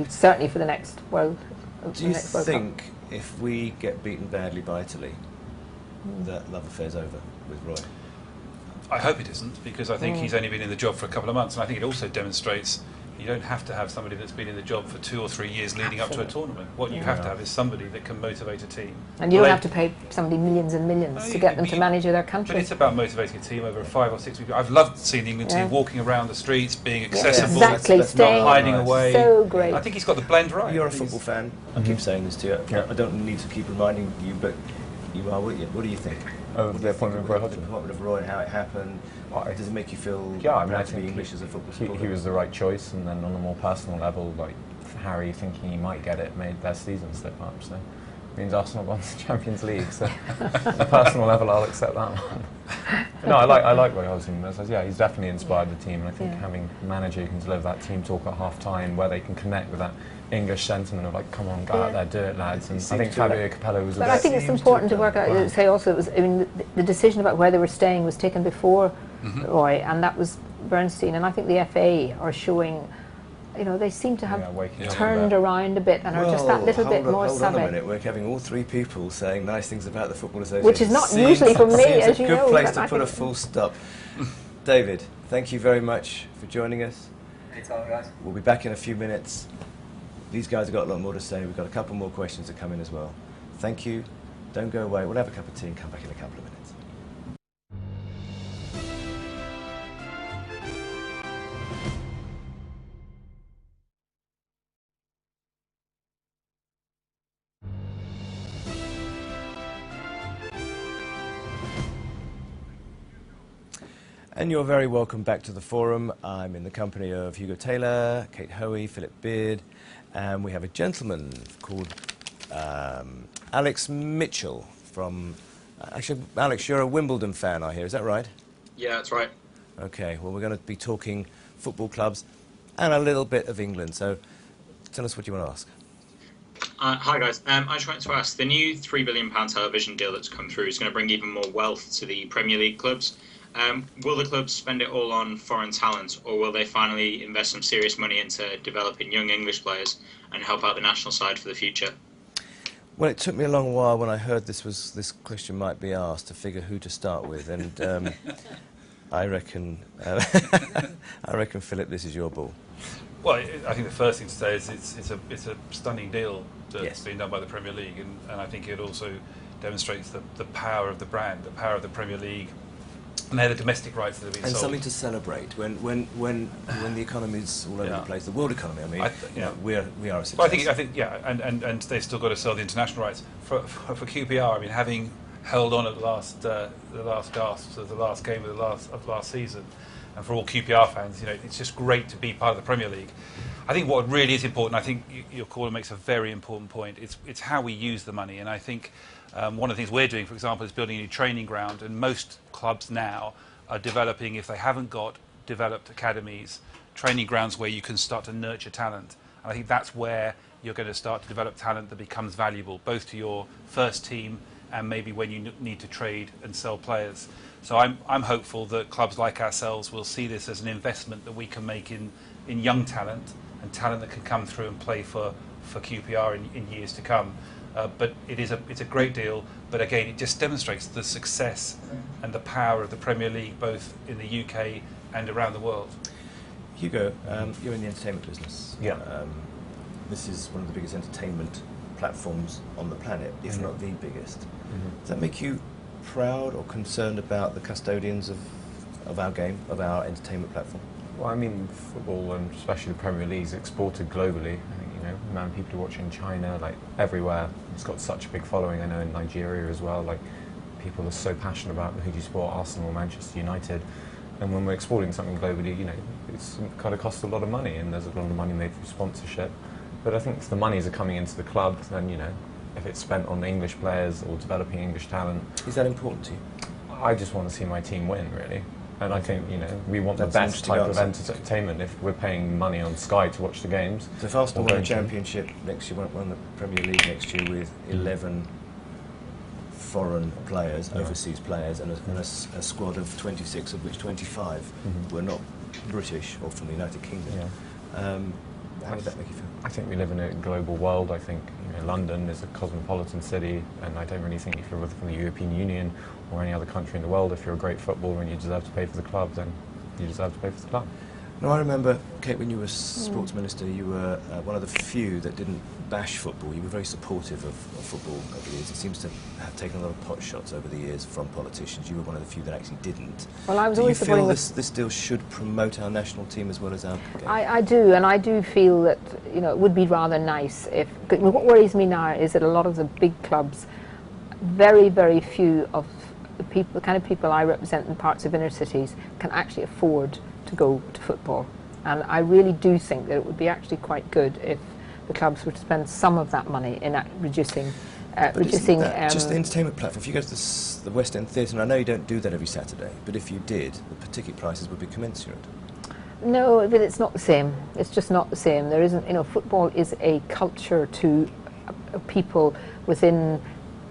Certainly for the next World. Do you think if we get beaten badly by Italy, that love affair's over with Roy? I hope it isn't, because I think he's only been in the job for a couple of months, and I think it also demonstrates you don't have to have somebody that's been in the job for 2 or 3 years leading up to a tournament. What you have to have is somebody that can motivate a team. And you don't have to pay somebody millions and millions to get them to manage their country. But it's about motivating a team over a 5 or 6 week. I've loved seeing the England team walking around the streets, being accessible, not hiding away. So great. I think he's got the blend right. You're a football fan. I keep saying this to you. I don't need to keep reminding you, but you are. What do you think? The appointment of Roy Hodgson. The appointment of Roy and how it happened. Does it make you feel I to be English as a football supporter? He was the right choice, and then on a more personal level, like Harry thinking he might get it made their season slip up. So it means Arsenal won the Champions League. So on a personal level, I'll accept that one. No, I like Roy Hodgson. He's definitely inspired the team, and I think having a manager who can deliver that team talk at half time, where they can connect with that English sentiment of like, come on, go out there, do it, lads. And I think Fabio Capello was. But I think it's important to work out. Say also, it was. I mean, the decision about where they were staying was taken before Roy, and that was Bernstein. And I think the FA are showing. They seem to have turned around a bit and are just that little bit more savvy. Hold on a minute, we're having all three people saying nice things about the Football Association. Which is not usually for me, as you know. It's a good place to put a full stop. David, thank you very much for joining us. Anytime, guys. We'll be back in a few minutes. These guys have got a lot more to say. We've got a couple more questions that come in as well. Thank you. Don't go away. We'll have a cup of tea and come back in a couple of minutes. And you're very welcome back to the forum. I'm in the company of Hugo Taylor, Kate Hoey, Philip Beard, and we have a gentleman called Alex Mitchell from... actually, Alex, you're a Wimbledon fan, I hear. Is that right? Yeah, that's right. OK, well, we're going to be talking football clubs and a little bit of England. So tell us what you want to ask. Hi, guys. I just wanted to ask, the new £3 billion television deal that's come through is going to bring even more wealth to the Premier League clubs. Will the clubs spend it all on foreign talent, or will they finally invest some serious money into developing young English players and help out the national side for the future? Well, it took me a long while when I heard this question might be asked to figure who to start with, and I reckon, Philip, this is your ball. Well, I think the first thing to say is it's a stunning deal that's been done by the Premier League, and I think it also demonstrates the power of the brand, the power of the Premier League. And they're the domestic rights that have been sold. And something to celebrate when the economy's all over the place, the world economy. I mean, we are a success. Well, I think, and they've still got to sell the international rights for QPR. I mean, having held on at the last gasps of the last game of last season, and for all QPR fans, it's just great to be part of the Premier League. I think what really is important, I think your caller makes a very important point. It's how we use the money, and I think. One of the things we're doing, for example, is building a new training ground, and most clubs now are developing, if they haven't got developed academies, training grounds where you can start to nurture talent. And I think that's where you're going to start to develop talent that becomes valuable, both to your first team and maybe when you need to trade and sell players. So I'm hopeful that clubs like ourselves will see this as an investment that we can make in young talent and talent that can come through and play for QPR in years to come. But it's a great deal, but again it just demonstrates the success and the power of the Premier League both in the UK and around the world. Hugo, you're in the entertainment business. Yeah. This is one of the biggest entertainment platforms on the planet, if not the biggest. Does that make you proud or concerned about the custodians of our game, of our entertainment platform? Well, I mean, football and especially the Premier League is exported globally. I think, you know, the amount of people who watch in China, like everywhere. It's got such a big following. I know in Nigeria as well. Like people are so passionate about who do you support, Arsenal or Manchester United. And when we're exporting something globally, you know, it's kind of costs a lot of money, and there's a lot of money made through sponsorship. But I think if the monies are coming into the club, then, you know, if it's spent on English players or developing English talent. Is that important to you? I just want to see my team win, really. And I think, you know, we want the best type of entertainment if we're paying money on Sky to watch the games. So if Arsenal win the Championship next year, won the Premier League next year with 11 foreign players, overseas players, and a squad of 26, of which 25 were not British or from the United Kingdom. How would that make you feel? I think we live in a global world. I think, you know, London is a cosmopolitan city, and I don't really think if you're from the European Union or any other country in the world, if you're a great footballer and you deserve to pay for the club, then you deserve to pay for the club. Now, I remember, Kate, when you were sports minister, you were one of the few that didn't bash football. You were very supportive of football over the years. It seems to have taken a lot of pot shots over the years from politicians. You were one of the few that actually didn't. Well, I was always supporting. Do you feel this deal should promote our national team as well as our game? I do, and I do feel that, you know, it would be rather nice if. What worries me now is that a lot of the big clubs, very, very few of the people, the kind of people I represent in parts of inner cities, can actually afford to go to football. And I really do think that it would be actually quite good if the clubs were to spend some of that money in reducing. Just the entertainment platform. If you go to the West End Theatre, and I know you don't do that every Saturday, but if you did, the ticket prices would be commensurate. No, but it's not the same. It's just not the same. There isn't. You know, football is a culture to people within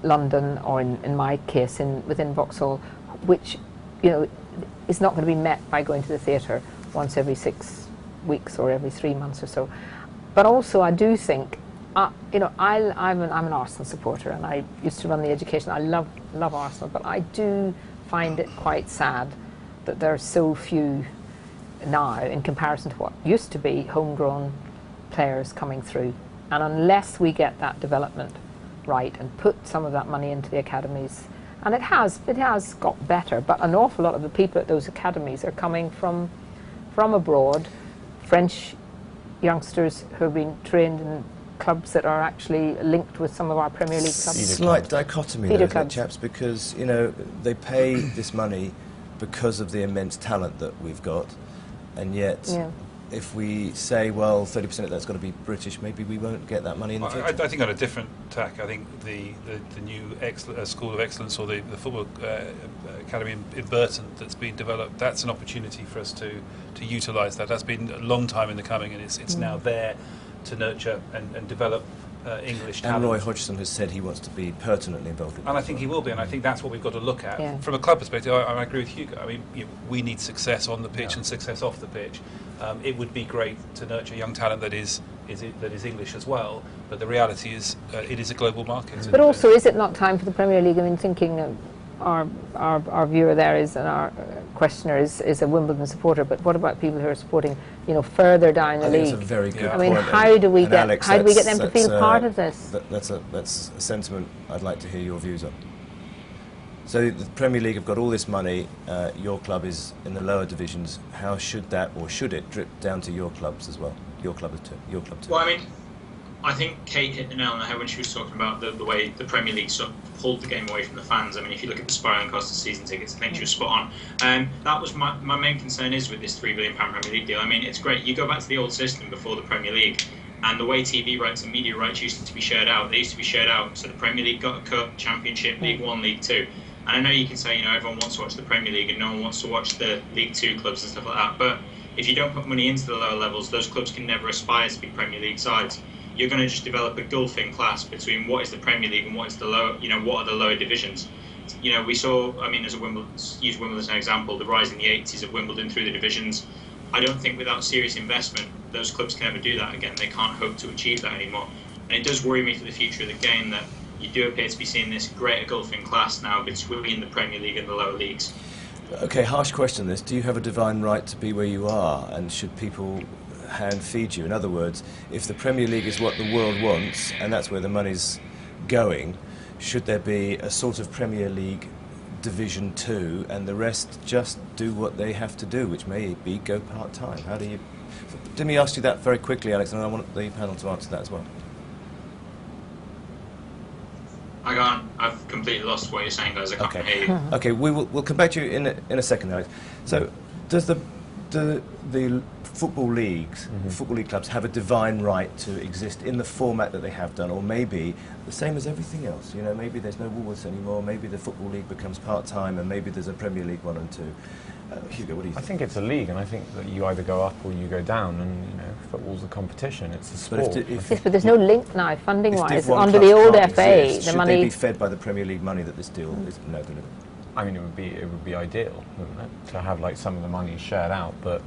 London, or in my case, within Vauxhall, which, you know, is not going to be met by going to the theatre once every 6 weeks or every 3 months or so. But also, I do think, you know, I'm an Arsenal supporter, and I used to run the education. I love Arsenal, but I do find it quite sad that there are so few now, in comparison to what used to be, homegrown players coming through. And unless we get that development right and put some of that money into the academies, and it has got better, but an awful lot of the people at those academies are coming from abroad, French youngsters who have been trained in clubs that are actually linked with some of our Premier League clubs. Slight dichotomy there, isn't it, chaps? Because, you know, they pay this money because of the immense talent that we've got, and yet if we say, well, 30% of that's got to be British, maybe we won't get that money in the future. I think on a different tack, I think the new School of Excellence, or the football academy in Bircham that's been developed, that's an opportunity for us to utilise that. That's been a long time in the coming, and it's now there to nurture and develop English talent. And Roy Hodgson has said he wants to be pertinently involved in that. And I think he will be, and I think that's what we've got to look at. From a club perspective, I agree with Hugo. I mean, we need success on the pitch and success off the pitch. It would be great to nurture young talent that is English as well, but the reality is it is a global market. But also, is it not time for the Premier League? I mean, thinking our viewer there is, and our questioner is a Wimbledon supporter, but what about people who are supporting, you know, further down the league? That's a very good I mean, point. how do we get Alex, them to feel part of this? That's a sentiment I'd like to hear your views on. So the Premier League have got all this money. Your club is in the lower divisions. How should that, or should it, drip down to your clubs as well? Your club too. Well, I mean, I think Kate hit the nail on the head when she was talking about the way the Premier League sort of pulled the game away from the fans. I mean, if you look at the spiralling cost of season tickets, I think she was spot on. That was my main concern is with this £3 billion Premier League deal. I mean, it's great. You go back to the old system before the Premier League, and the way TV rights and media rights used to be shared out. They used to be shared out. So the Premier League got a cut, Championship, League One, League Two. And I know you can say, you know, everyone wants to watch the Premier League and no one wants to watch the League Two clubs and stuff like that. But If you don't put money into the lower levels, those clubs can never aspire to be Premier League sides. You're going to just develop a gulfing class between what is the Premier League and what is the lower, what are the lower divisions. We saw, as a Wimbledon, use Wimbledon as an example, the rise in the 80s of Wimbledon through the divisions. I don't think without serious investment, those clubs can ever do that again. They can't hope to achieve that anymore. And it does worry me for the future of the game that you do appear to be seeing this greater gulfing class now between the Premier League and the lower leagues. Okay, harsh question this. Do you have a divine right to be where you are, and should people hand feed you? In other words, if the Premier League is what the world wants, and that's where the money's going, should there be a sort of Premier League Division 2 and the rest just do what they have to do, which may be go part-time? How do you... Let me ask you that very quickly, Alex, and I want the panel to answer that as well. I've completely lost what you're saying, guys. I can't hear you. Okay, we'll come back to you in a second, Alex. So, does the football leagues, football league clubs, have a divine right to exist in the format that they have done, or maybe the same as everything else? Maybe there's no Woolworths anymore. Maybe the football league becomes part-time, and maybe there's a Premier League 1 and 2. Hugo, what do you think? I think it's a league, and I think that you either go up or you go down, and football's a competition, it's a sport. Yes, but there's no link now, funding-wise. Under the old FA, the money... Should they be fed by the Premier League money that this deal is no good at? I mean, it would be ideal, wouldn't it, to have some of the money shared out, but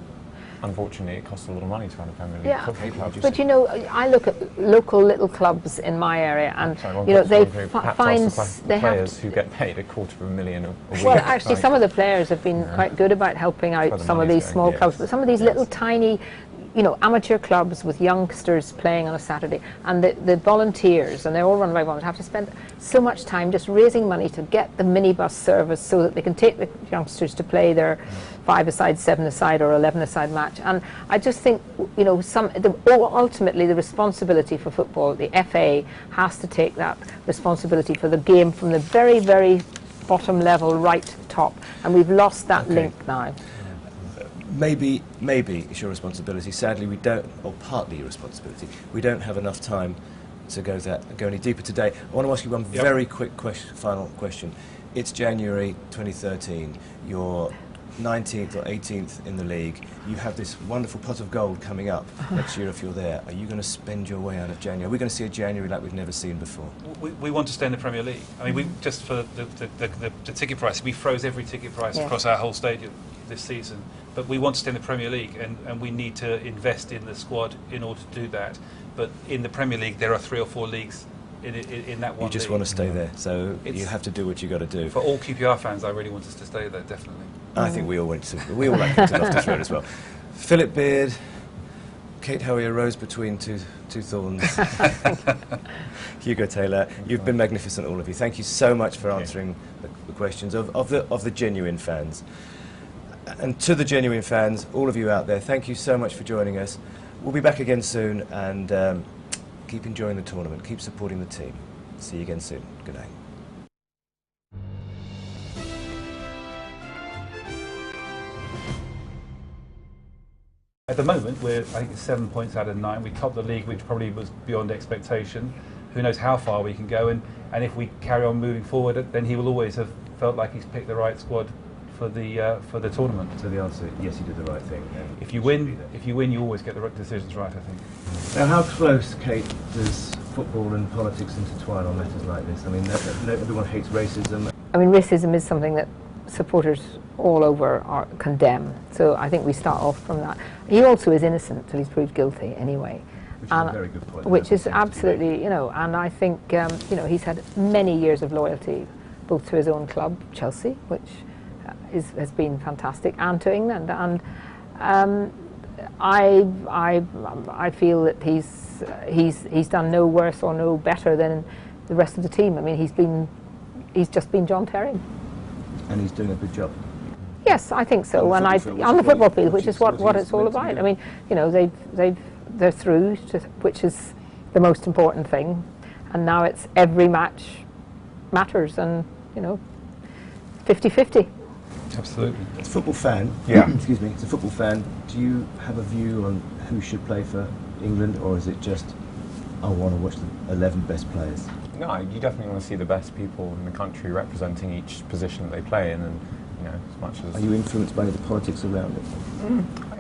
unfortunately it costs a lot of money to run a Premier League football club. But I look at local little clubs in my area, and they find players who get paid $250,000 a week. Well, actually, some of the players have been quite good about helping out some of these small clubs, but some of these little tiny, amateur clubs with youngsters playing on a Saturday, and the volunteers, and they're all run by volunteers, have to spend so much time just raising money to get the minibus service so that they can take the youngsters to play their 5-a-side, 7-a-side or 11-a-side match. And I just think, ultimately the responsibility for football, the FA has to take that responsibility for the game from the very, very bottom level right to the top, and we've lost that link now. Maybe it's your responsibility. Sadly, we don't, or partly your responsibility. We don't have enough time to go any deeper today. I want to ask you one very quick final question. It's January 2013. You're 19th or 18th in the league. You have this wonderful pot of gold coming up next year if you're there. Are you going to spend your way out of January? Are we going to see a January like we've never seen before? We want to stay in the Premier League. I mean, just for the ticket price, we froze every ticket price across our whole stadium this season. But we want to stay in the Premier League, and we need to invest in the squad in order to do that. But in the Premier League, there are 3 or 4 leagues in that one. You just want to stay there, so you have to do what you got to do. For all QPR fans, I really want us to stay there, definitely. I think we all like to Loftus Road as well. Philip Beard, Kate Hoey, a rose between two thorns. Hugo Taylor, you've been magnificent, all of you. Thank you so much for answering the questions of the genuine fans. And to the genuine fans, all of you out there, thank you so much for joining us. We'll be back again soon, and keep enjoying the tournament. Keep supporting the team. See you again soon. Good night. At the moment, I think it's 7 points out of 9. We topped the league, which probably was beyond expectation. Who knows how far we can go, and if we carry on moving forward, then he will always have felt like he's picked the right squad for the tournament. So the answer, yes, you did the right thing. If you win, you always get the right decisions right, I think. Now, how close, Kate, does football and politics intertwine on matters like this? I mean, everyone hates racism. I mean, racism is something that supporters all over condemn. So I think we start off from that. He also is innocent till he's proved guilty anyway. Which is a very good point. Which is absolutely, and I think, he's had many years of loyalty, both to his own club, Chelsea, which has been fantastic, and to England. And I feel that he's done no worse or no better than the rest of the team. I mean, he's just been John Terry. And he's doing a good job. Yes, I think so. On the football field, which is what it's all about. I mean, they're through, which is the most important thing. And now it's every match matters, and 50-50. Absolutely. As a football fan, excuse me, as a football fan, do you have a view on who should play for England, or is it just, I want to watch the 11 best players? No, you definitely want to see the best people in the country representing each position that they play in, and as much as... Are you influenced by the politics around it?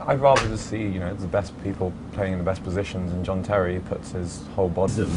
I'd rather just see, you know, the best people playing in the best positions, and John Terry puts his whole body. Not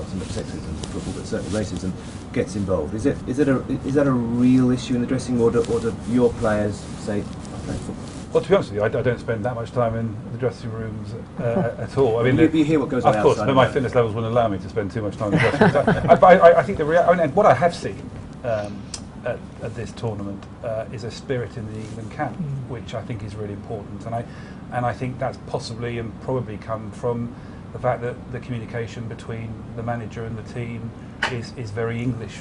so much sexism in football, but certainly racism gets involved. Is that a real issue in the dressing room, or do your players say, "I play football"? Well, to be honest with you, I don't spend that much time in the dressing rooms at all. I mean, you hear what goes on of course, outside but my fitness levels wouldn't allow me to spend too much time in the dressing rooms. I think and what I have seen at this tournament is a spirit in the England camp, which I think is really important, and I think that's possibly and probably come from the fact that the communication between the manager and the team is very English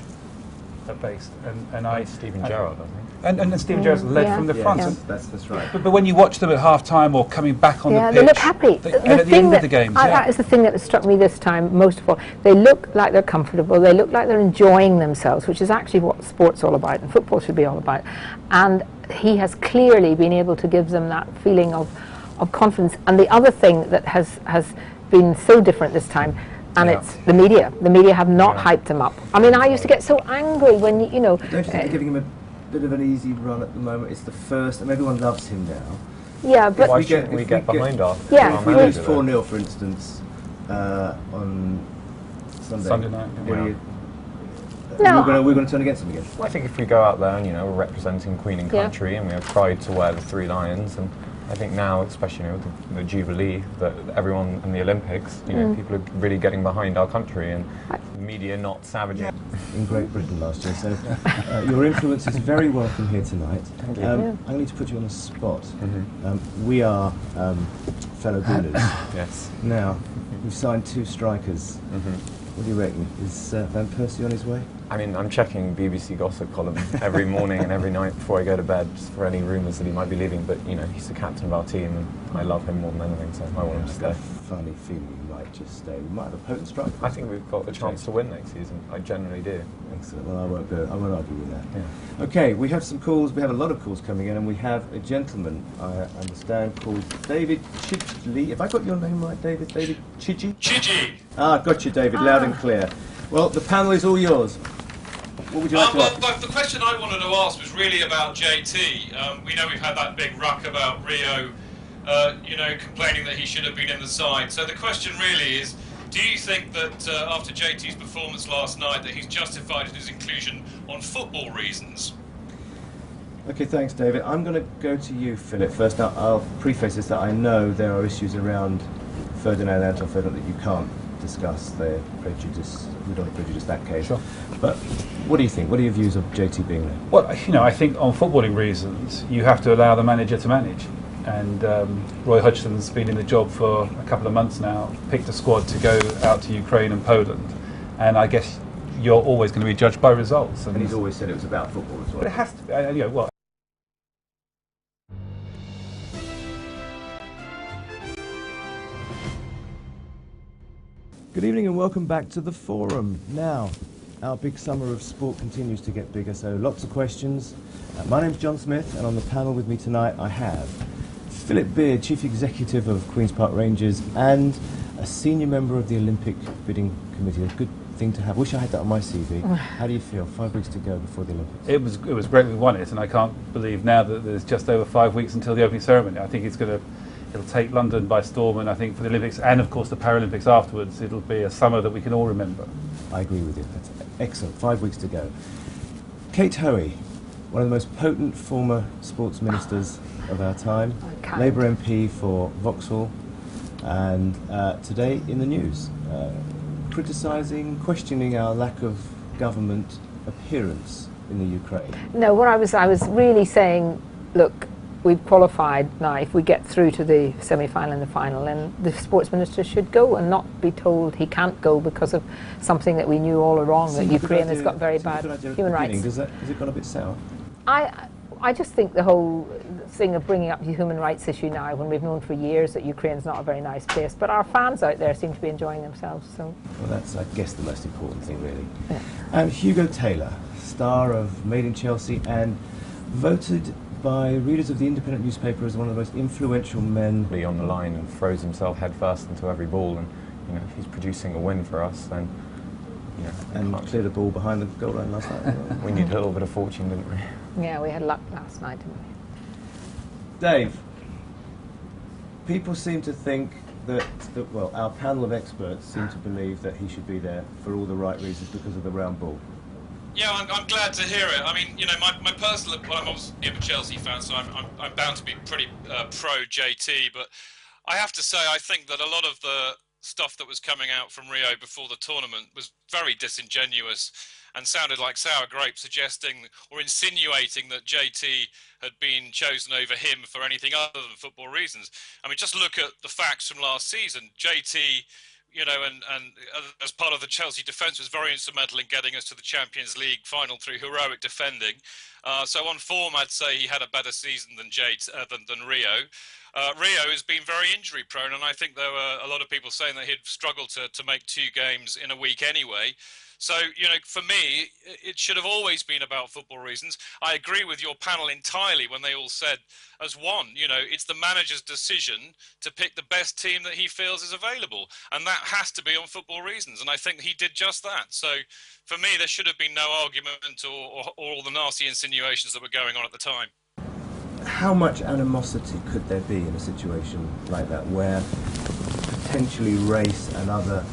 based, and Steven Gerrard, I think. And Steven Gerrard's led from the front. Yes, that's right. But when you watch them at half time or coming back on the pitch, they look happy. And at the end of the games, that is the thing that struck me this time most of all. They look like they're comfortable. They look like they're enjoying themselves, which is actually what sport's all about and football should be all about. And he has clearly been able to give them that feeling of confidence. And the other thing that has been so different this time, and it's the media. The media have not hyped him up. I mean, I used to get so angry when, you know... Don't you think they're giving him a bit of an easy run at the moment? It's the first, and everyone loves him now. Yeah, but... Why shouldn't we get behind our If we lose manager, 4-0, for instance, on Sunday night. we're going to turn against them again. I think if we go out there and, you know, we're representing Queen and country, and we have pride to wear the 3 lions, and I think now, especially, you know, with the Jubilee, that everyone in the Olympics, you know, people are really getting behind our country, and the media not savaging. In Great Britain last year, so your influence is very welcome here tonight. Thank you. I'm going to put you on the spot. We are fellow Gooners. Yes. Now, we've signed 2 strikers. What do you reckon? Is Van Persie on his way? I mean, I'm checking BBC gossip column every morning and every night before I go to bed just for any rumours that he might be leaving. But, you know, he's the captain of our team, and I love him more than anything, so I want him to stay. Funny feeling he might just stay. We might have a potent striker. I think we've got a chance to win next season. I generally do. Excellent. Well, I won't argue with that. Yeah. Okay, we have some calls. We have a lot of calls coming in, and we have a gentleman, I understand, called David Chidley. Have I got your name right, David? David Chidgey? Chidgey. Ah, got you, David, loud and clear. Well, the panel is all yours. What would you like to ask? Well, the question I wanted to ask was really about JT. We know we've had that big ruck about Rio, you know, complaining that he should have been in the side. So the question really is, do you think that after JT's performance last night that he's justified in his inclusion on football reasons? Okay, thanks, David. I'm going to go to you, Philip, first. Now, I'll preface this that I know there are issues around Ferdinand and Anton Ferdinand that you can't discuss. They're prejudice. We don't prejudice that case. Sure. But what do you think? What are your views of JT being there? Well, you know, I think on footballing reasons, you have to allow the manager to manage. And Roy Hodgson's been in the job for a couple of months now, picked a squad to go out to Ukraine and Poland. And I guess you're always going to be judged by results. And he's always said it was about football as well. But it has to be, you know, well, Good evening and welcome back to the forum. Now, our big summer of sport continues to get bigger, so lots of questions. My name's Jon Smith, and on the panel with me tonight I have Philip Beard, Chief Executive of Queen's Park Rangers and a senior member of the Olympic bidding committee. A good thing to have. Wish I had that on my CV. How do you feel? 5 weeks to go before the Olympics. it was great we won it, and I can't believe now that there's just over 5 weeks until the opening ceremony. I think it'll take London by storm, and I think for the Olympics and of course the Paralympics afterwards, it'll be a summer that we can all remember. I agree with you. That's excellent. 5 weeks to go. Kate Hoey, one of the most potent former sports ministers of our time, Labour MP for Vauxhall, and today in the news, criticising, questioning our lack of government appearance in the Ukraine. No, what I was really saying, look, we've qualified now. If we get through to the semi-final and the final, then the sports minister should go and not be told he can't go because of something that we knew all along, that Ukraine has got very bad human rights. Has it gone a bit south? I just think the whole thing of bringing up the human rights issue now, when we've known for years that Ukraine's not a very nice place, but our fans out there seem to be enjoying themselves. So. Well, that's, I guess, the most important thing, really. Yeah. And Hugo Taylor, star of Made in Chelsea and voted by readers of the Independent newspaper as one of the most influential men. On the line and throws himself headfirst into every ball, and you know, if he's producing a win for us, then you know, and cleared a ball behind the goal line last night. We needed a little bit of fortune, didn't we? Yeah, we had luck last night, didn't we? Dave, people seem to think that, well, our panel of experts seem to believe that he should be there for all the right reasons because of the round ball. Yeah, I'm glad to hear it. I mean, you know, my personal, well, I'm obviously a Chelsea fan, so I'm bound to be pretty pro JT, but I have to say, I think that a lot of the stuff that was coming out from Rio before the tournament was very disingenuous and sounded like sour grapes, suggesting or insinuating that JT had been chosen over him for anything other than football reasons. I mean, just look at the facts from last season. JT, you know, and as part of the Chelsea defence, was very instrumental in getting us to the Champions League final through heroic defending. So on form, I'd say he had a better season than than Rio. Rio has been very injury prone, and I think there were a lot of people saying that he'd struggled to make 2 games in a week anyway. So, you know, for me, it should have always been about football reasons. I agree with your panel entirely when they all said, as one, you know, it's the manager's decision to pick the best team that he feels is available. And that has to be on football reasons. And I think he did just that. So, for me, there should have been no argument or all the nasty insinuations that were going on at the time. How much animosity could there be in a situation like that where potentially race and other